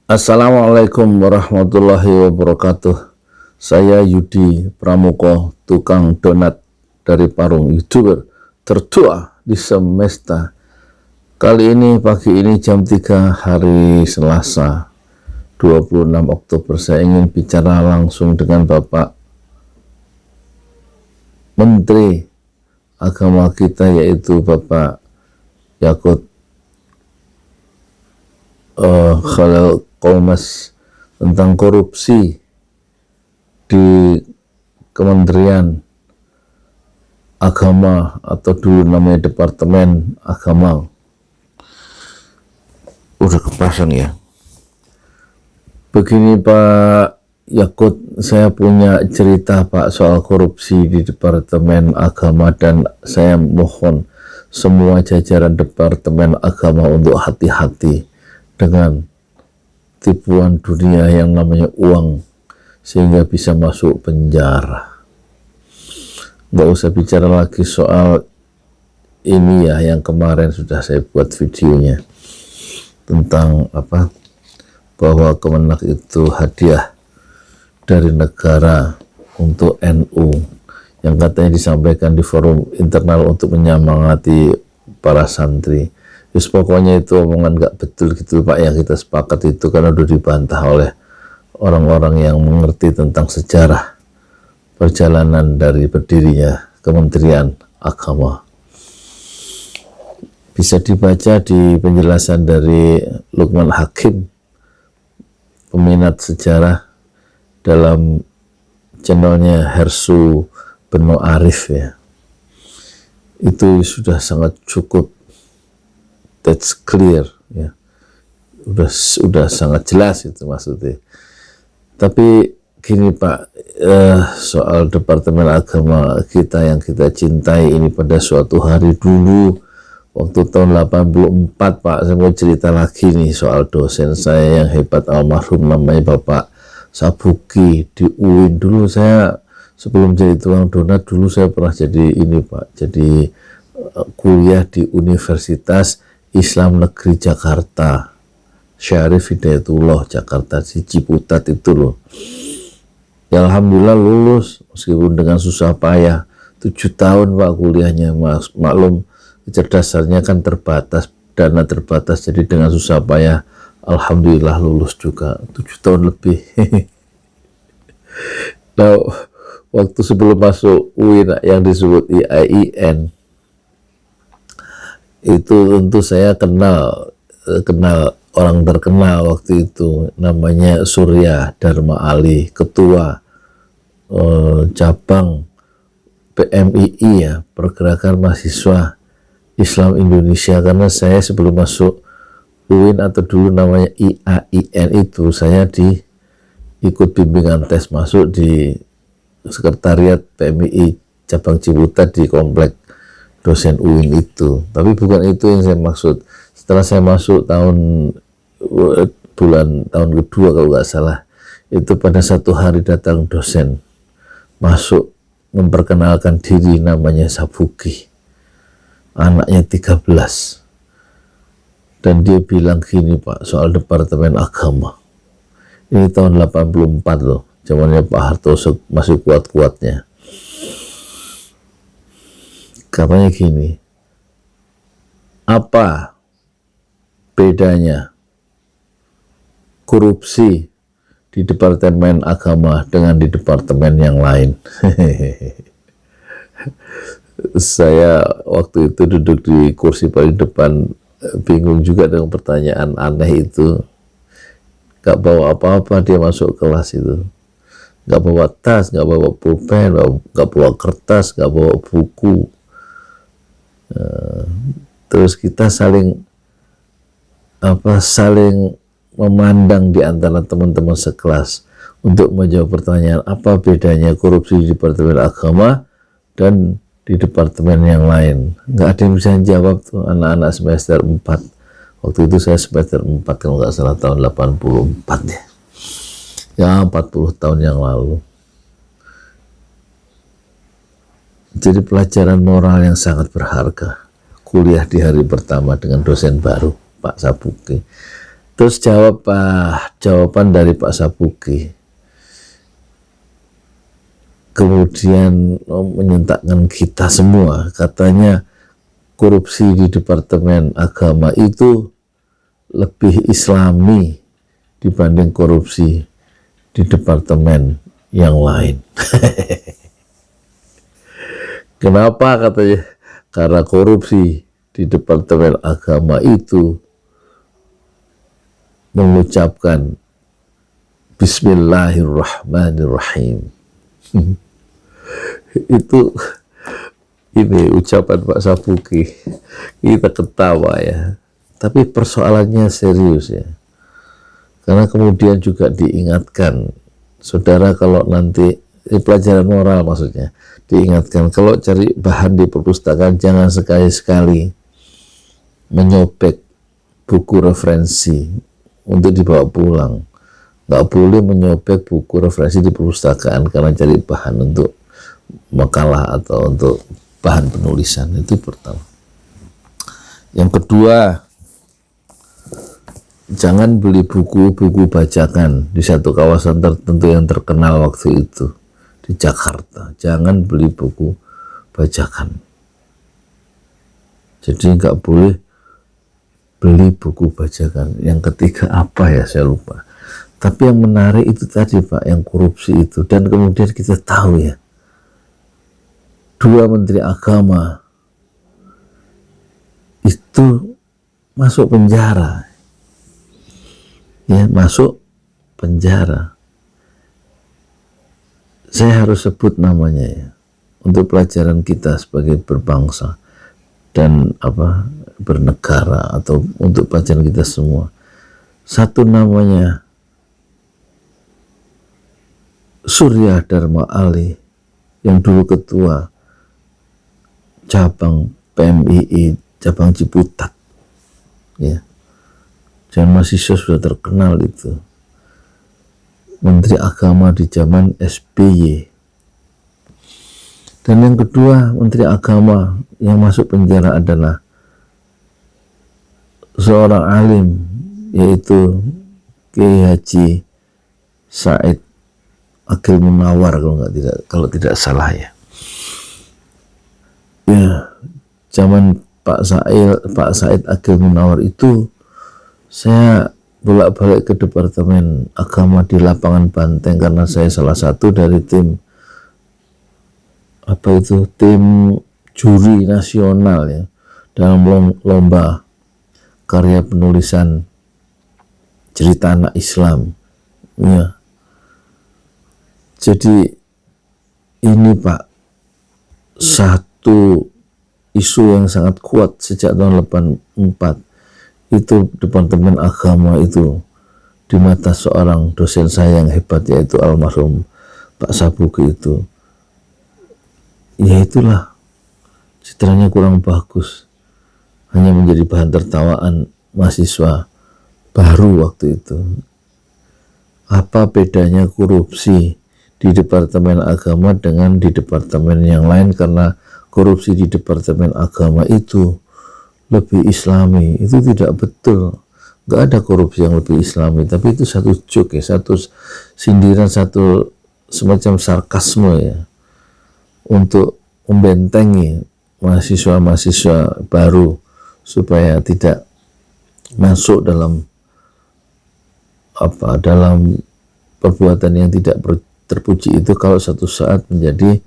Assalamualaikum warahmatullahi wabarakatuh. Saya Yudi Pramoko, tukang donat dari Parung, YouTuber tertua di semesta. Kali ini pagi ini jam 3 hari Selasa 26 Oktober saya ingin bicara langsung dengan Bapak Menteri Agama kita, yaitu Bapak Yakut Khalil Qomas, tentang korupsi di Kementerian Agama atau dulu namanya Departemen Agama. Udah kepasang ya. Begini Pak Yakut, saya punya cerita Pak soal korupsi di Departemen Agama, dan saya mohon semua jajaran Departemen Agama untuk hati-hati dengan tipuan dunia yang namanya uang, sehingga bisa masuk penjara. Nggak usah bicara lagi soal ini ya, yang kemarin sudah saya buat videonya tentang apa, bahwa Kemenak itu hadiah dari negara untuk NU yang katanya disampaikan di forum internal untuk menyemangati para santri. Terus pokoknya itu omongan nggak betul gitu Pak, yang kita sepakat itu karena udah dibantah oleh orang-orang yang mengerti tentang sejarah perjalanan dari berdirinya Kementerian Agama. Bisa dibaca di penjelasan dari Lukman Hakim, peminat sejarah, dalam channelnya Hersu Beno Arif ya. Itu sudah sangat cukup, that's clear ya, udah sangat jelas itu maksudnya. Tapi gini Pak, soal Departemen Agama kita yang kita cintai ini, pada suatu hari dulu waktu tahun 84 Pak, saya mau cerita lagi nih soal dosen saya yang hebat almarhum, namanya Bapak Sabuki di UIN. Dulu saya sebelum jadi tukang donat, dulu saya pernah jadi ini Pak, jadi kuliah di Universitas Islam Negeri Jakarta, Syarif Hidayatullah Jakarta, di Ciputat itu loh. Ya alhamdulillah lulus meskipun dengan susah payah. 7 tahun Pak kuliahnya, maklum kecerdasannya kan terbatas, dana terbatas, jadi dengan susah payah alhamdulillah lulus juga 7 tahun lebih. Nah, waktu sebelum masuk UIN yang disebut IAIN itu tentu saya kenal orang terkenal waktu itu, namanya Surya Dharma Ali, ketua cabang PMII ya, Pergerakan Mahasiswa Islam Indonesia. Karena saya sebelum masuk UIN atau dulu namanya IAIN itu, saya ikut bimbingan tes masuk di sekretariat PMII cabang Ciputat di komplek dosen UIN itu. Tapi bukan itu yang saya maksud. Setelah saya masuk tahun kedua kalau nggak salah, itu pada satu hari datang dosen masuk memperkenalkan diri, namanya Sabuki, anaknya 13, dan dia bilang gini Pak soal Departemen Agama. Ini tahun 84 loh, zamannya Pak Harto masih kuat-kuatnya. Katanya gini, apa bedanya korupsi di Departemen Agama dengan di departemen yang lain? Saya waktu itu duduk di kursi paling depan, bingung juga dengan pertanyaan aneh itu. Gak bawa apa-apa dia masuk kelas itu, gak bawa tas, gak bawa pulpen, gak bawa kertas, gak bawa buku. Terus kita saling memandang di antara teman-teman sekelas untuk menjawab pertanyaan apa bedanya korupsi di Departemen Agama dan di departemen yang lain. Nggak ada yang bisa jawab tuh, anak-anak semester 4. Waktu itu saya semester 4 kalau nggak salah, tahun 84 ya. Ya 40 tahun yang lalu. Jadi pelajaran moral yang sangat berharga. Kuliah di hari pertama dengan dosen baru Pak Sabuki. Terus jawaban dari Pak Sabugi kemudian menyentakkan kita semua. Katanya korupsi di Departemen Agama itu lebih islami dibanding korupsi di departemen yang lain. Kenapa katanya? Karena korupsi di Departemen Agama itu mengucapkan Bismillahirrahmanirrahim. Itu ini ucapan Pak Sabugi, kita ketawa ya, tapi persoalannya serius ya, karena kemudian juga diingatkan saudara, kalau nanti pelajaran moral maksudnya, diingatkan kalau cari bahan di perpustakaan jangan sekali-sekali menyobek buku referensi untuk dibawa pulang. Nggak boleh menyobek buku referensi di perpustakaan karena cari bahan untuk makalah atau untuk bahan penulisan. Itu pertama. Yang kedua, jangan beli buku-buku bajakan di satu kawasan tertentu yang terkenal waktu itu di Jakarta. Jangan beli buku bajakan. Jadi nggak boleh beli buku bajakan. Yang ketiga apa ya, saya lupa. Tapi yang menarik itu tadi Pak, yang korupsi itu. Dan kemudian kita tahu ya, 2 menteri agama itu masuk penjara. Ya, masuk penjara. Saya harus sebut namanya ya, untuk pelajaran kita sebagai berbangsa dan bernegara, atau untuk pelajaran kita semua. Satu namanya Surya Dharma Ali, yang dulu ketua cabang PMII cabang Ciputat ya, dan mahasiswa sudah terkenal itu, menteri agama di zaman SBY. Dan yang kedua menteri agama yang masuk penjara adalah seorang alim, yaitu Kiai Haji Said Agil Munawar, kalau tidak salah ya. Ya, zaman Pak Said Agil Munawar itu saya bolak-balik ke Departemen Agama di Lapangan Banteng karena saya salah satu dari tim tim juri nasional ya dalam lomba karya penulisan cerita anak Islam ya. Jadi ini Pak, satu isu yang sangat kuat sejak tahun 84 itu Departemen Agama itu di mata seorang dosen saya yang hebat, yaitu almarhum Pak Sabugi itu, ya itulah citranya kurang bagus, hanya menjadi bahan tertawaan mahasiswa baru waktu itu. Apa bedanya korupsi di Departemen Agama dengan di departemen yang lain? Karena korupsi di Departemen Agama itu lebih islami. Itu tidak betul, nggak ada korupsi yang lebih islami, tapi itu satu joke ya, satu sindiran, satu semacam sarkasme ya, untuk membentengi mahasiswa-mahasiswa baru supaya tidak masuk dalam perbuatan yang tidak terpuji itu kalau satu saat menjadi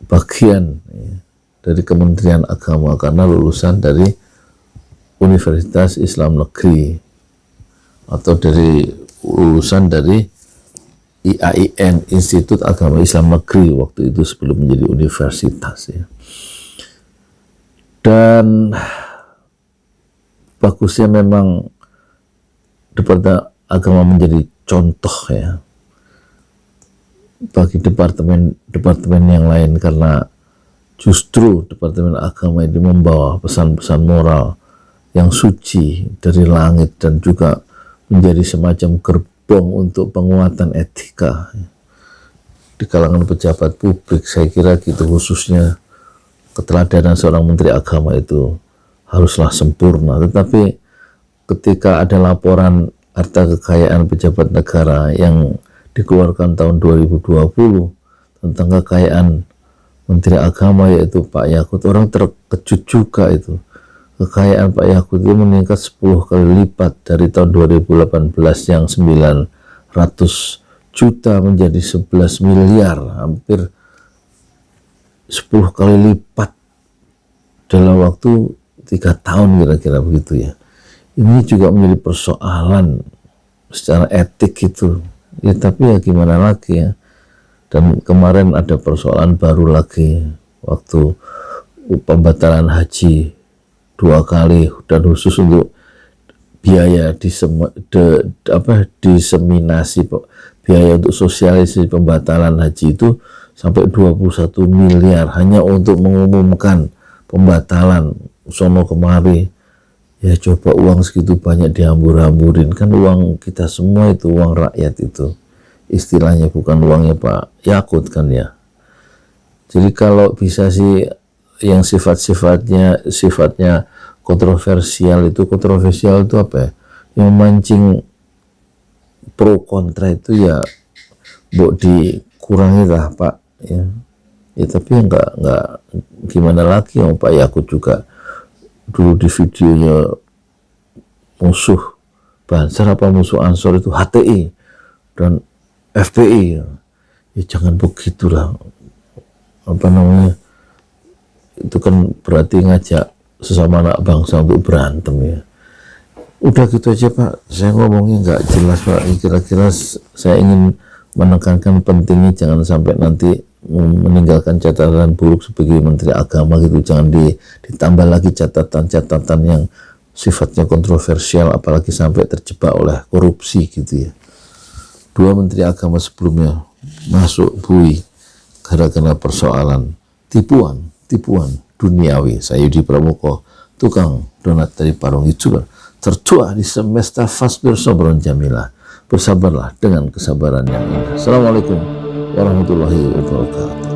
bagian ya, dari Kementerian Agama karena lulusan dari Universitas Islam Negeri atau dari lulusan dari IAIN, Institut Agama Islam Negeri waktu itu sebelum menjadi universitas ya. Dan bagusnya memang Departemen Agama menjadi contoh ya bagi departemen yang lain, karena justru Departemen Agama ini membawa pesan-pesan moral yang suci dari langit dan juga menjadi semacam gerbong untuk penguatan etika di kalangan pejabat publik. Saya kira gitu, khususnya keteladanan seorang menteri agama itu haruslah sempurna. Tetapi ketika ada laporan harta kekayaan pejabat negara yang dikeluarkan tahun 2020 tentang kekayaan Menteri Agama yaitu Pak Yakut, orang terkejut juga itu. Kekayaan Pak Yakut itu meningkat 10 kali lipat dari tahun 2018 yang 900 juta menjadi 11 miliar, hampir 10 kali lipat dalam waktu 3 tahun kira-kira begitu ya. Ini juga menjadi persoalan secara etik gitu ya, tapi ya gimana lagi ya. Dan kemarin ada persoalan baru lagi waktu pembatalan haji 2 kali, dan khusus untuk biaya diseminasi biaya untuk sosialisasi pembatalan haji itu sampai 21 miliar hanya untuk mengumumkan pembatalan sono kemari. Ya coba uang segitu banyak dihambur-hamburin, kan uang kita semua itu, uang rakyat itu istilahnya, bukan uangnya Pak Yakut kan ya. Jadi kalau bisa sih yang sifatnya kontroversial itu apa ya, yang memancing pro kontra itu ya dikurangi lah Pak ya. Ya tapi enggak gimana lagi, yang Pak Yakut juga dulu di videonya musuh Banser apa musuh Ansor itu HTI dan FPI ya jangan begitulah, apa namanya, itu kan berarti ngajak sesama anak bangsa untuk berantem ya. Udah gitu aja Pak, saya ngomongnya nggak jelas Pak. Kira-kira saya ingin menekankan pentingnya jangan sampai nanti meninggalkan catatan buruk sebagai Menteri Agama gitu, jangan ditambah lagi catatan-catatan yang sifatnya kontroversial, apalagi sampai terjebak oleh korupsi gitu ya. 2 Menteri Agama sebelumnya masuk bui gara-gara persoalan tipuan duniawi. Saya Yudi Pramoko, tukang donat dari Parung YouTuber, tertua di semesta Fasbir Sobron Jamilah. Bersabarlah dengan kesabaran yang indah. Assalamualaikum warahmatullahi wabarakatuh.